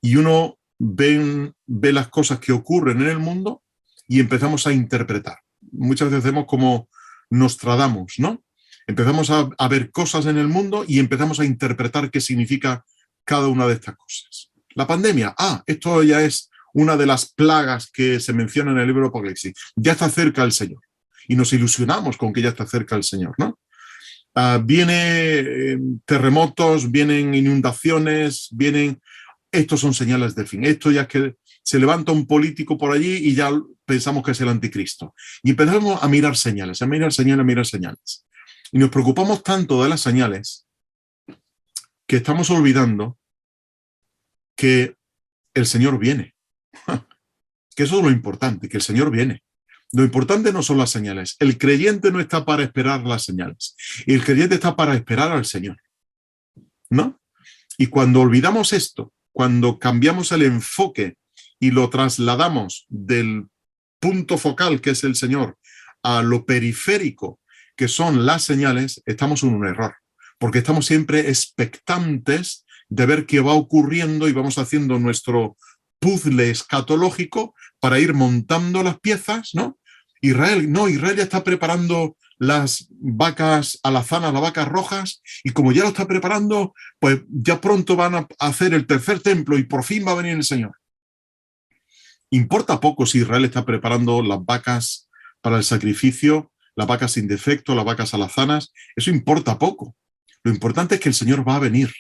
Y uno ve las cosas que ocurren en el mundo y empezamos a interpretar. Muchas veces hacemos como Nostradamus, ¿no? Empezamos a ver cosas en el mundo y empezamos a interpretar qué significa cada una de estas cosas. La pandemia, esto ya es una de las plagas que se menciona en el libro de Apocalipsis. Ya está cerca el Señor. Y nos ilusionamos con que ya está cerca el Señor, ¿no? Vienen terremotos, vienen inundaciones, estos son señales del fin. Esto ya es que se levanta un político por allí y ya pensamos que es el anticristo. Y empezamos a mirar señales, a mirar señales. Y nos preocupamos tanto de las señales que estamos olvidando que el Señor viene. Que eso es lo importante, que el Señor viene. Lo importante no son las señales. El creyente no está para esperar las señales. El creyente está para esperar al Señor, ¿no? Y cuando olvidamos esto, cuando cambiamos el enfoque y lo trasladamos del punto focal, que es el Señor, a lo periférico, que son las señales, estamos en un error. Porque estamos siempre expectantes de ver qué va ocurriendo y vamos haciendo nuestro puzzle escatológico para ir montando las piezas, ¿no? Israel ya está preparando las vacas alazanas, las vacas rojas, y como ya lo está preparando, pues ya pronto van a hacer el tercer templo y por fin va a venir el Señor. Importa poco si Israel está preparando las vacas para el sacrificio, las vacas sin defecto, las vacas alazanas, eso importa poco. Lo importante es que el Señor va a venir.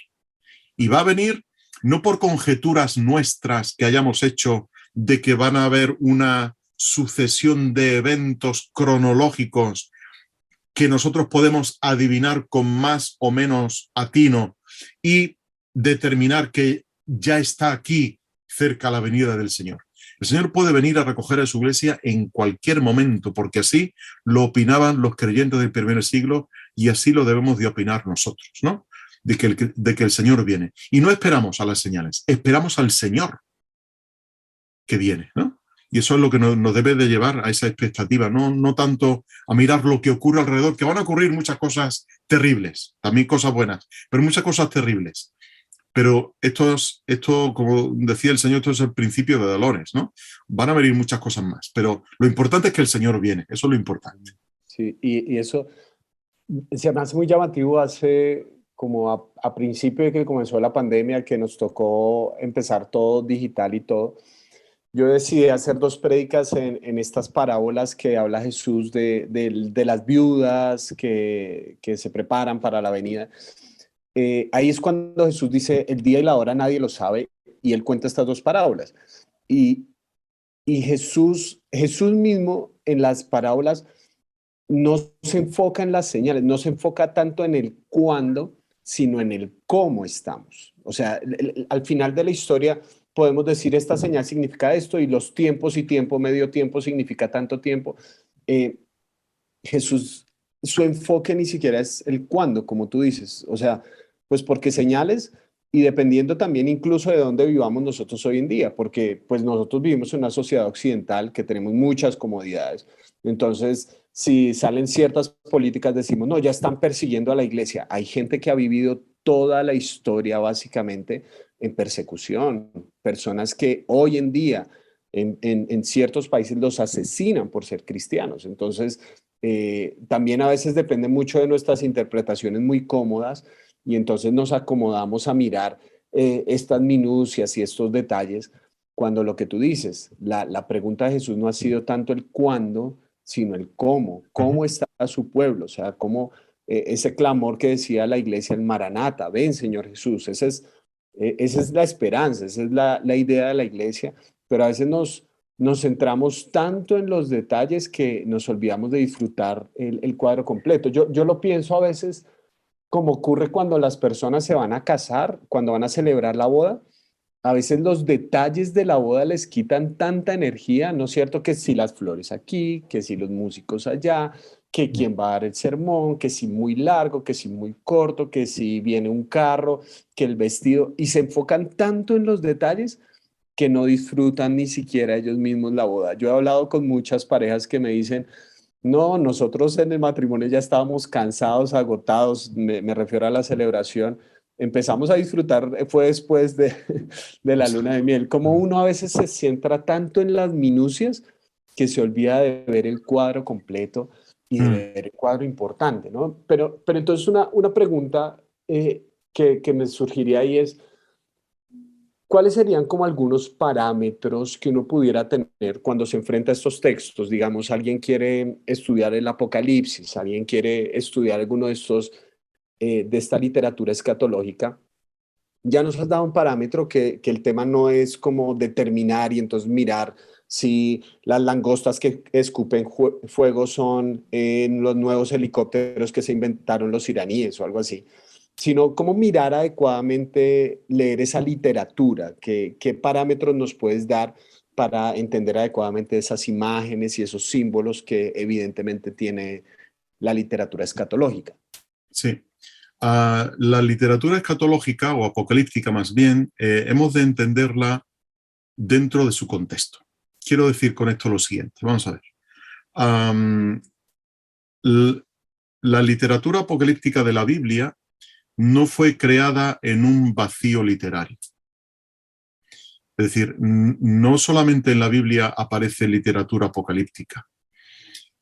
Y va a venir no por conjeturas nuestras que hayamos hecho de que van a haber una sucesión de eventos cronológicos que nosotros podemos adivinar con más o menos atino y determinar que ya está aquí cerca la venida del Señor. El Señor puede venir a recoger a su iglesia en cualquier momento, porque así lo opinaban los creyentes del primer siglo y así lo debemos de opinar nosotros, ¿no? De que el Señor viene. Y no esperamos a las señales, esperamos al Señor que viene, ¿no? Y eso es lo que nos debe de llevar a esa expectativa, no tanto a mirar lo que ocurre alrededor, que van a ocurrir muchas cosas terribles, también cosas buenas, pero muchas cosas terribles. Pero esto, como decía el Señor, esto es el principio de dolores, ¿no? Van a venir muchas cosas más, pero lo importante es que el Señor viene, eso es lo importante. Sí, y eso se me hace muy llamativo hace como a principio de que comenzó la pandemia, que nos tocó empezar todo digital y todo. Yo decidí hacer dos prédicas en estas parábolas que habla Jesús de las viudas que se preparan para la venida. Ahí es cuando Jesús dice, el día y la hora nadie lo sabe, y él cuenta estas dos parábolas. Y, y Jesús mismo en las parábolas no se enfoca en las señales, no se enfoca tanto en el cuándo, sino en el cómo estamos. O sea, al final de la historia podemos decir esta señal significa esto y los tiempos y tiempo, medio tiempo significa tanto tiempo. Eh, Jesús, su enfoque ni siquiera es el cuándo, como tú dices. O sea, pues porque señales y dependiendo también incluso de dónde vivamos nosotros hoy en día, porque pues nosotros vivimos en una sociedad occidental que tenemos muchas comodidades. Entonces, si salen ciertas políticas, decimos, no, ya están persiguiendo a la iglesia. Hay gente que ha vivido toda la historia básicamente en persecución, personas que hoy en día en ciertos países los asesinan por ser cristianos. Entonces, también a veces depende mucho de nuestras interpretaciones muy cómodas y entonces nos acomodamos a mirar estas minucias y estos detalles cuando lo que tú dices, la pregunta de Jesús no ha sido tanto el cuándo, sino el cómo está su pueblo, o sea, cómo ese clamor que decía la iglesia, el Maranata, ven Señor Jesús, esa es la esperanza, esa es la idea de la iglesia, pero a veces nos centramos tanto en los detalles que nos olvidamos de disfrutar el cuadro completo. Yo lo pienso a veces como ocurre cuando las personas se van a casar, cuando van a celebrar la boda. A veces los detalles de la boda les quitan tanta energía, ¿no es cierto? Que si las flores aquí, que si los músicos allá, que quién va a dar el sermón, que si muy largo, que si muy corto, que si viene un carro, que el vestido, y se enfocan tanto en los detalles que no disfrutan ni siquiera ellos mismos la boda. Yo he hablado con muchas parejas que me dicen, no, nosotros en el matrimonio ya estábamos cansados, agotados, me refiero a la celebración. Empezamos a disfrutar, fue después de la luna de miel. Como uno a veces se centra tanto en las minucias que se olvida de ver el cuadro completo y de ver el cuadro importante, ¿no? Pero entonces una pregunta que me surgiría ahí es, ¿cuáles serían como algunos parámetros que uno pudiera tener cuando se enfrenta a estos textos? Digamos, alguien quiere estudiar el Apocalipsis, alguien quiere estudiar alguno de estos, de esta literatura escatológica. Ya nos has dado un parámetro que el tema no es como determinar y entonces mirar si las langostas que escupen fuego son los nuevos helicópteros que se inventaron los iraníes o algo así, sino cómo mirar adecuadamente, leer esa literatura, qué parámetros nos puedes dar para entender adecuadamente esas imágenes y esos símbolos que evidentemente tiene la literatura escatológica. Sí. La literatura escatológica o apocalíptica más bien, hemos de entenderla dentro de su contexto. Quiero decir con esto lo siguiente, vamos a ver. La literatura apocalíptica de la Biblia no fue creada en un vacío literario. Es decir, no solamente en la Biblia aparece literatura apocalíptica.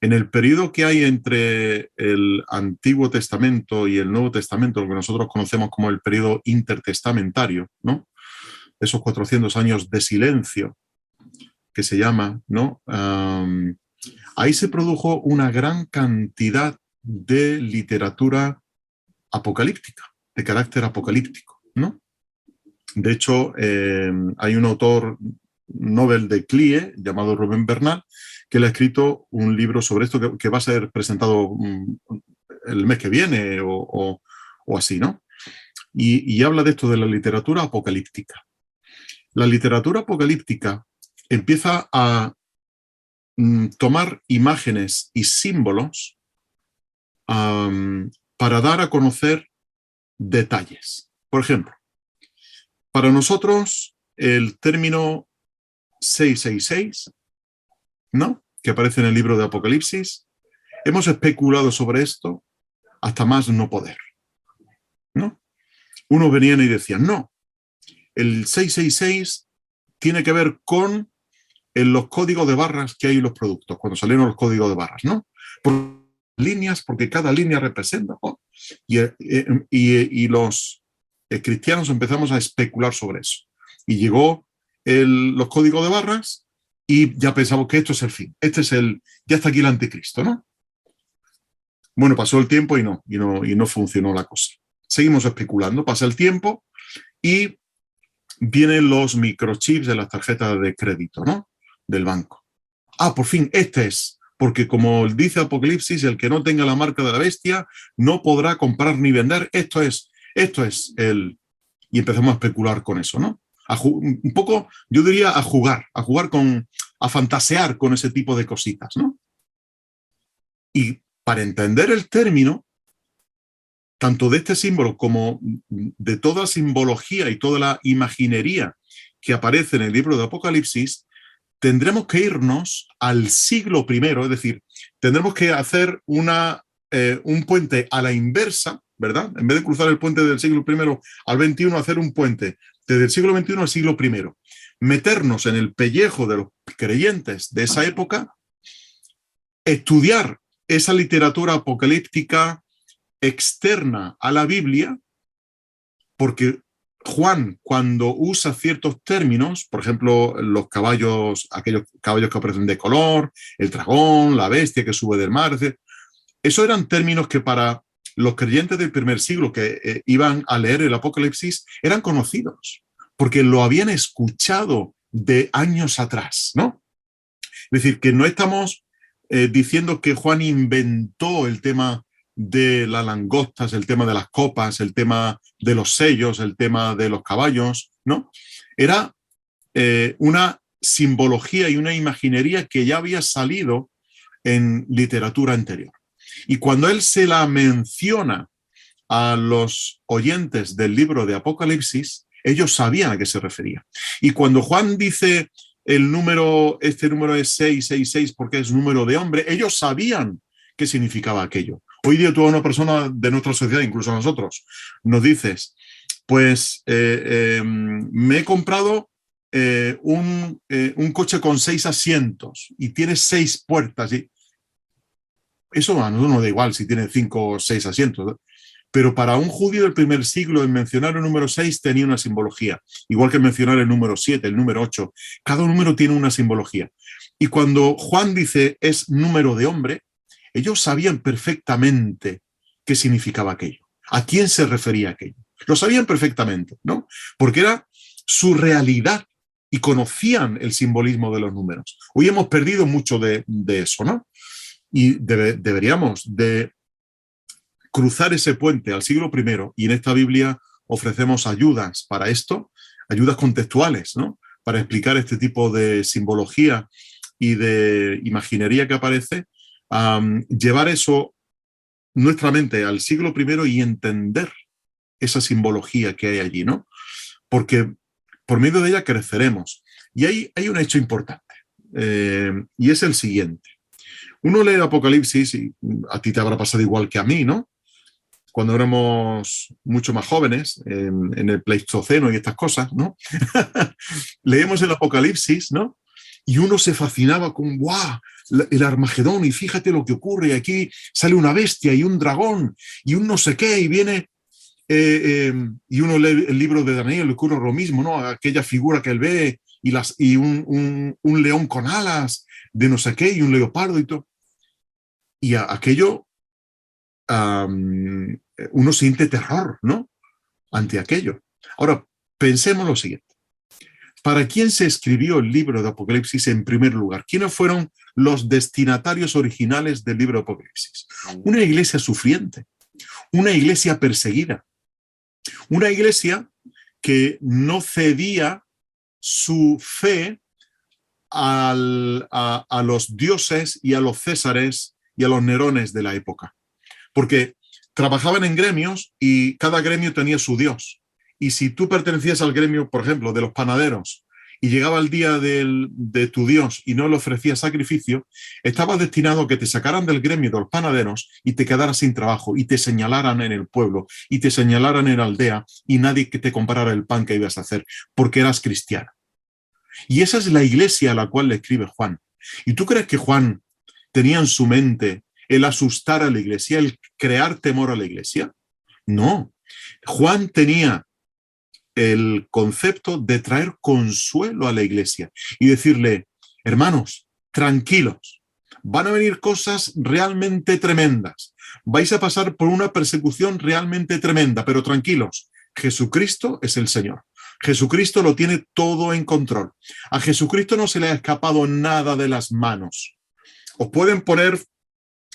En el periodo que hay entre el Antiguo Testamento y el Nuevo Testamento, lo que nosotros conocemos como el periodo intertestamentario, ¿no? Esos 400 años de silencio que se llama, ¿no? Ahí se produjo una gran cantidad de literatura apocalíptica, de carácter apocalíptico, ¿no? De hecho, hay un autor Nobel de CLIE, llamado Rubén Bernal, que le ha escrito un libro sobre esto que va a ser presentado el mes que viene o así, ¿no? Y habla de esto de la literatura apocalíptica. La literatura apocalíptica empieza a tomar imágenes y símbolos para dar a conocer detalles. Por ejemplo, para nosotros el término 666 ¿no?, que aparece en el libro de Apocalipsis, hemos especulado sobre esto hasta más no poder, ¿no? Unos venían y decían, no, el 666 tiene que ver con los códigos de barras que hay en los productos, cuando salieron los códigos de barras, ¿no? Por líneas, porque cada línea representa, ¿no? Y los cristianos empezamos a especular sobre eso. Y llegó los códigos de barras y ya pensamos que esto es el fin. Ya está aquí el anticristo, ¿no? Bueno, pasó el tiempo y no funcionó la cosa. Seguimos especulando, pasa el tiempo y vienen los microchips de las tarjetas de crédito, ¿no?, del banco. Por fin, este es, porque como dice Apocalipsis, el que no tenga la marca de la bestia no podrá comprar ni vender. Esto es y empezamos a especular con eso, ¿no? Un poco, yo diría, a fantasear con ese tipo de cositas, ¿no? Y para entender el término, tanto de este símbolo como de toda simbología y toda la imaginería que aparece en el libro de Apocalipsis, tendremos que irnos al siglo I, es decir, tendremos que hacer un puente a la inversa, ¿verdad? En vez de cruzar el puente del siglo I al XXI, hacer un puente desde el siglo XXI al siglo I, meternos en el pellejo de los creyentes de esa época, estudiar esa literatura apocalíptica externa a la Biblia, porque Juan, cuando usa ciertos términos, por ejemplo, los caballos, aquellos caballos que aparecen de color, el dragón, la bestia que sube del mar, etc., esos eran términos que para los creyentes del primer siglo que iban a leer el Apocalipsis eran conocidos, porque lo habían escuchado de años atrás, ¿no? Es decir, que no estamos diciendo que Juan inventó el tema de las langostas, el tema de las copas, el tema de los sellos, el tema de los caballos, ¿no? Era una simbología y una imaginería que ya había salido en literatura anterior. Y cuando él se la menciona a los oyentes del libro de Apocalipsis, ellos sabían a qué se refería. Y cuando Juan dice este número es 666 porque es número de hombre, ellos sabían qué significaba aquello. Hoy día tú a una persona de nuestra sociedad, incluso a nosotros, nos dices, pues me he comprado un coche con 6 asientos y tiene 6 puertas. Y eso a nosotros nos da igual si tiene 5 o 6 asientos, ¿no? Pero para un judío del primer siglo, el mencionar el número 6 tenía una simbología, igual que mencionar el número 7, el número 8. Cada número tiene una simbología. Y cuando Juan dice es número de hombre, ellos sabían perfectamente qué significaba aquello, a quién se refería aquello. Lo sabían perfectamente, ¿no? Porque era su realidad y conocían el simbolismo de los números. Hoy hemos perdido mucho de eso, ¿no? Y deberíamos de cruzar ese puente al siglo I, y en esta Biblia ofrecemos ayudas para esto, ayudas contextuales, ¿no?, para explicar este tipo de simbología y de imaginería que aparece, llevar eso, nuestra mente, al siglo I y entender esa simbología que hay allí, ¿no? Porque por medio de ella creceremos. Y hay un hecho importante, y es el siguiente. Uno lee Apocalipsis, y a ti te habrá pasado igual que a mí, ¿no? Cuando éramos mucho más jóvenes, en el Pleistoceno y estas cosas, ¿no? Leemos el Apocalipsis, ¿no? Y uno se fascinaba con, ¡guau!, el Armagedón, y fíjate lo que ocurre, y aquí sale una bestia y un dragón y un no sé qué, y viene, y uno lee el libro de Daniel, le ocurre lo mismo, ¿no? Aquella figura que él ve, y un león con alas de no sé qué, y un leopardo y todo. Y aquello, uno siente terror, ¿no?, ante aquello. Ahora, pensemos lo siguiente. ¿Para quién se escribió el libro de Apocalipsis en primer lugar? ¿Quiénes fueron los destinatarios originales del libro de Apocalipsis? Una iglesia sufriente, una iglesia perseguida, una iglesia que no cedía su fe a los dioses y a los césares y a los nerones de la época. Porque trabajaban en gremios y cada gremio tenía su dios. Y si tú pertenecías al gremio, por ejemplo, de los panaderos, y llegaba el día de tu Dios y no le ofrecías sacrificio, estabas destinado a que te sacaran del gremio de los panaderos y te quedaras sin trabajo y te señalaran en el pueblo y te señalaran en la aldea y nadie que te comprara el pan que ibas a hacer porque eras cristiano. Y esa es la iglesia a la cual le escribe Juan. ¿Y tú crees que Juan tenía en su mente el asustar a la iglesia, el crear temor a la iglesia? No. Juan tenía el concepto de traer consuelo a la iglesia y decirle, hermanos, tranquilos, van a venir cosas realmente tremendas, vais a pasar por una persecución realmente tremenda, pero tranquilos, Jesucristo es el Señor. Jesucristo lo tiene todo en control. A Jesucristo no se le ha escapado nada de las manos. Os pueden poner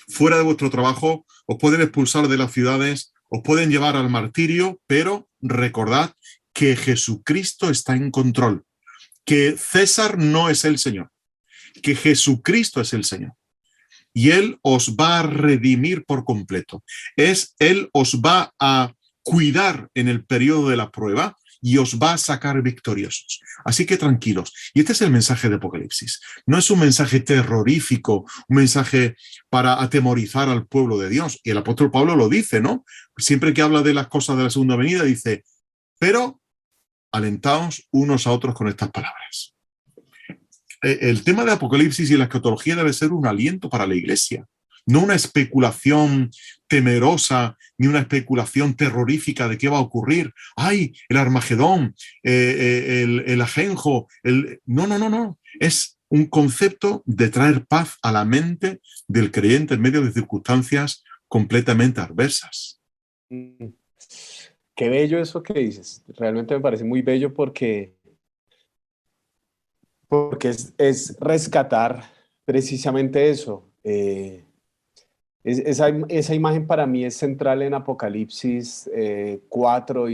fuera de vuestro trabajo, os pueden expulsar de las ciudades, os pueden llevar al martirio, pero recordad que Jesucristo está en control, que César no es el Señor, que Jesucristo es el Señor. Y Él os va a redimir por completo. Él os va a cuidar en el periodo de la prueba y os va a sacar victoriosos. Así que tranquilos. Y este es el mensaje de Apocalipsis. No es un mensaje terrorífico, un mensaje para atemorizar al pueblo de Dios. Y el apóstol Pablo lo dice, ¿no? Siempre que habla de las cosas de la segunda venida, dice, pero alentaos unos a otros con estas palabras. El tema de Apocalipsis y la escatología debe ser un aliento para la iglesia, no una especulación temerosa ni una especulación terrorífica de qué va a ocurrir. ¡Ay, el Armagedón, el ajenjo! No. Es un concepto de traer paz a la mente del creyente en medio de circunstancias completamente adversas. Qué bello eso que dices. Realmente me parece muy bello porque es rescatar precisamente eso. Esa imagen para mí es central en Apocalipsis 4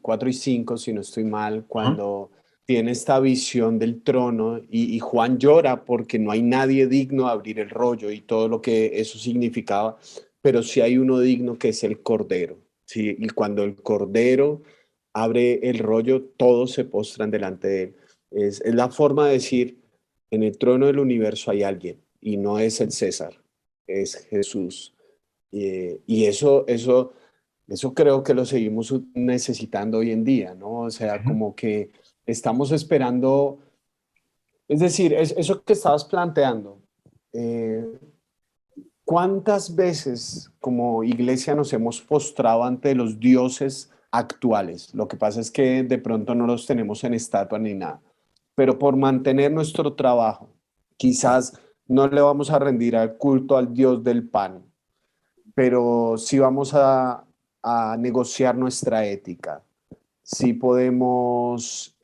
4 y 5, si no estoy mal, cuando tiene esta visión del trono y Juan llora porque no hay nadie digno de abrir el rollo y todo lo que eso significaba, pero sí hay uno digno que es el Cordero. ¿Sí? Y cuando el Cordero abre el rollo, todos se postran delante de él. Es la forma de decir, en el trono del universo hay alguien y no es el César, es Jesús. Y eso creo que lo seguimos necesitando hoy en día, ¿no? O sea, como que estamos esperando, es decir, eso que estabas planteando, ¿cuántas veces como iglesia nos hemos postrado ante los dioses actuales? Lo que pasa es que de pronto no los tenemos en estatua ni nada, pero por mantener nuestro trabajo, quizás no le vamos a rendir al culto al Dios del pan, pero sí vamos a negociar nuestra ética, sí podemos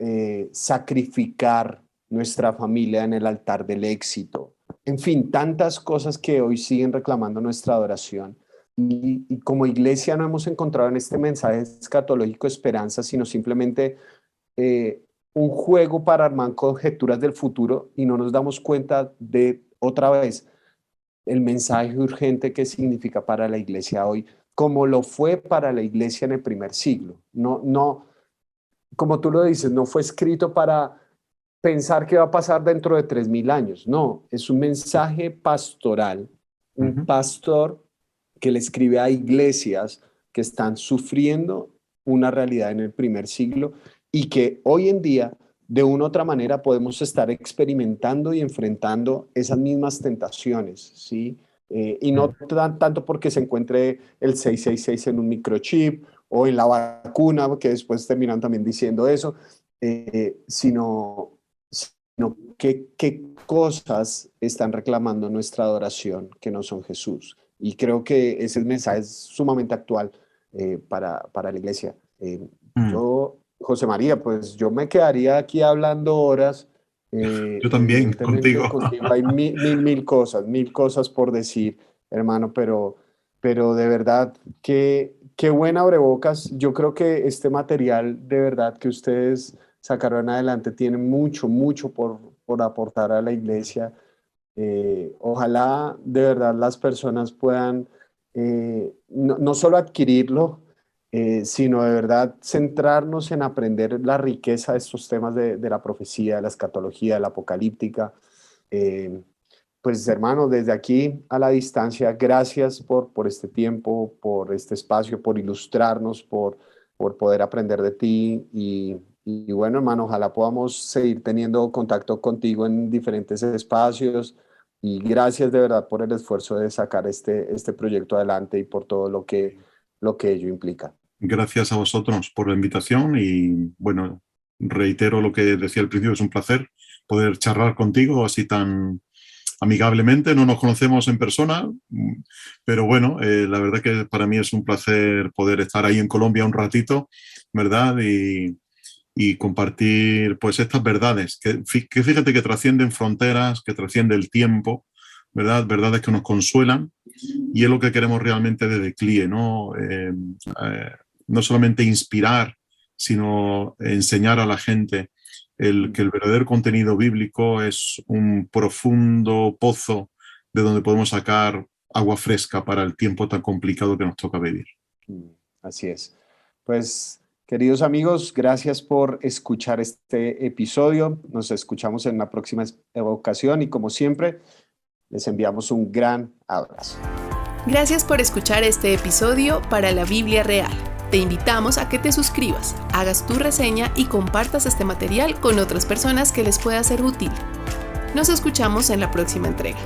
sacrificar nuestra familia en el altar del éxito. En fin, tantas cosas que hoy siguen reclamando nuestra adoración. Y como iglesia no hemos encontrado en este mensaje escatológico esperanza, sino simplemente un juego para armar conjeturas del futuro y no nos damos cuenta de, otra vez, el mensaje urgente que significa para la iglesia hoy, como lo fue para la iglesia en el primer siglo. No, como tú lo dices, no fue escrito para pensar qué va a pasar dentro de 3000 años. No, es un mensaje pastoral, un pastor que le escribe a iglesias que están sufriendo una realidad en el primer siglo y que hoy en día, de una u otra manera, podemos estar experimentando y enfrentando esas mismas tentaciones, ¿sí? Y no tanto porque se encuentre el 666 en un microchip o en la vacuna, que después terminan también diciendo eso, sino qué cosas están reclamando nuestra adoración que no son Jesús. Y creo que ese mensaje es sumamente actual para la iglesia. Yo, José María, pues yo me quedaría aquí hablando horas. Yo también, Evidentemente contigo. hay mil cosas por decir, hermano, pero de verdad, qué buen abrebocas. Yo creo que este material de verdad que ustedes sacaron adelante tiene mucho por aportar a la iglesia. Ojalá de verdad las personas puedan no solo adquirirlo, sino de verdad centrarnos en aprender la riqueza de estos temas de la profecía, de la escatología, de la apocalíptica. Pues hermano, desde aquí a la distancia, gracias por este tiempo, por este espacio, por ilustrarnos, por poder aprender de ti y bueno, hermano, ojalá podamos seguir teniendo contacto contigo en diferentes espacios y gracias de verdad por el esfuerzo de sacar este proyecto adelante y por todo lo que ello implica. Gracias a vosotros por la invitación y bueno, reitero lo que decía al principio, es un placer poder charlar contigo así tan amigablemente. No nos conocemos en persona, pero bueno, la verdad que para mí es un placer poder estar ahí en Colombia un ratito, ¿verdad? Y compartir pues estas verdades que fíjate que trascienden fronteras, que trasciende el tiempo, ¿verdad? Verdades que nos consuelan y es lo que queremos realmente desde CLIE, ¿no? No solamente inspirar, sino enseñar a la gente que el verdadero contenido bíblico es un profundo pozo de donde podemos sacar agua fresca para el tiempo tan complicado que nos toca vivir. Así es. Pues, queridos amigos, gracias por escuchar este episodio. Nos escuchamos en la próxima ocasión y como siempre, les enviamos un gran abrazo. Gracias por escuchar este episodio para la Biblia Real. Te invitamos a que te suscribas, hagas tu reseña y compartas este material con otras personas que les pueda ser útil. Nos escuchamos en la próxima entrega.